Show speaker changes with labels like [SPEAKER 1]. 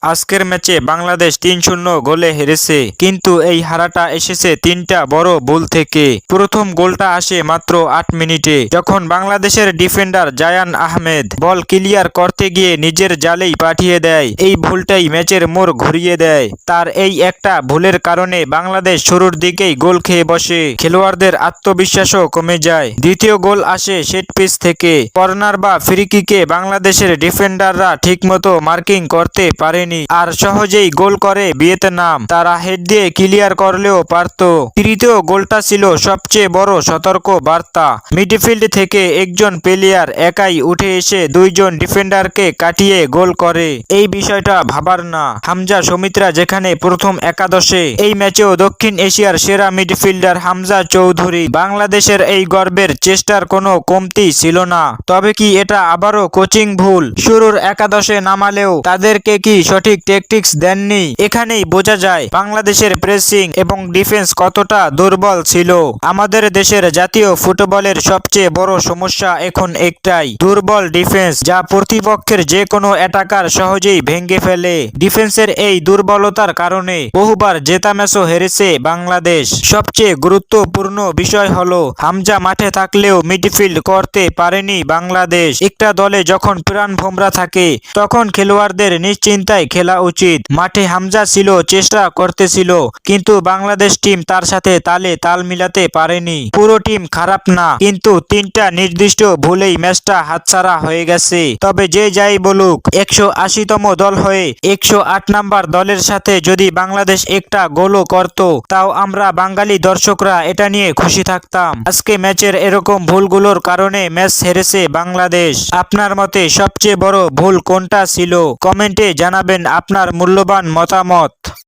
[SPEAKER 1] আজকের ম্যাচে বাংলাদেশ ৩-০ গোলে হেরেছে, কিন্তু এই হারাটা এসেছে তিনটা বড় ভুল থেকে। প্রথম গোলটা আসে মাত্র ৮ মিনিটে, যখন বাংলাদেশের ডিফেন্ডার জায়ান আহমেদ বল ক্লিয়ার করতে গিয়ে নিজের জালেই পাঠিয়ে দেয়। এই ভুলটাই ম্যাচের মোড় ঘুরিয়ে দেয়। তার এই একটা ভুলের কারণে বাংলাদেশ শুরুর দিকেই গোল খেয়ে বসে, খেলোয়াড়দের আত্মবিশ্বাসও কমে যায়। দ্বিতীয় গোল আসে সেট পিস থেকে। কর্নার বা ফ্রি-কিকে বাংলাদেশের ডিফেন্ডাররা ঠিকমতো মার্কিং করতে পারেনি, আর সহজেই গোল করে ভিয়েতনাম। তারা হেড দিয়ে ক্লিয়ার করলেও পারত। তৃতীয় গোলটা ছিল সবচেয়ে বড় সতর্ক বার্তা। মিডফিল্ড থেকে একজন প্লেয়ার একাই উঠে এসে দুইজন ডিফেন্ডারকে কাটিয়ে গোল করে। এই বিষয়টা ভাবার না। হামজা সুমিত্রা যেখানে প্রথম একাদশে, এই ম্যাচেও দক্ষিণ এশিয়ার সেরা মিডফিল্ডার হামজা চৌধুরী। বাংলাদেশের এই গর্বের চেষ্টার কোনো কমতি ছিল না। তবে কি এটা আবারও কোচিং ভুল? শুরুর একাদশে নামালেও তাদেরকে কি সঠিক ট্যাকটিক্স দেননি? এখানেই বোঝা যায় বাংলাদেশের প্রেসিং এবং ডিফেন্স কতটা দুর্বল ছিল। আমাদের দেশের জাতীয় ফুটবলের সবচেয়ে বড় সমস্যা এখন একটাই, দুর্বল ডিফেন্স, যা প্রতিপক্ষের যে কোনো অ্যাটাকার সহজেই ভেঙে ফেলে। ডিফেন্সের এই দুর্বলতার কারণে বহুবার জেতা ম্যাচও হেরেছে বাংলাদেশ। সবচেয়ে গুরুত্বপূর্ণ বিষয় হলো, হামজা মাঠে থাকলেও মিডফিল্ড করতে পারেনি বাংলাদেশ। একটা দলে যখন প্রাণভোমরা থাকে, তখন খেলোয়াড়দের নিশ্চিন্তায় খেলা উচিত। মাঠে হামজা ছিল, চেষ্টা করতেছিল, কিন্তু বাংলাদেশ টিম তার সাথে তালে তাল মিলাতে পারেনি। পুরো টিম খারাপ না, কিন্তু তিনটা নির্দিষ্ট ভুলেই ম্যাচটা হাতছাড়া হয়ে গেছে। তবে যে যাই বলুক, ১৮০তম দল হয়ে ১০৮ নাম্বার দলের সাথে যদি বাংলাদেশ একটা গোলও করত, তাও আমরা বাঙালি দর্শকরা এটা নিয়ে খুশি থাকতাম। আজকে ম্যাচের এরকম ভুলগুলোর কারণে ম্যাচ হেরেছে বাংলাদেশ। আপনার মতে সবচেয়ে বড় ভুল কোনটা ছিল? কমেন্টে জানাবেন আপনার মূল্যবান মতামত।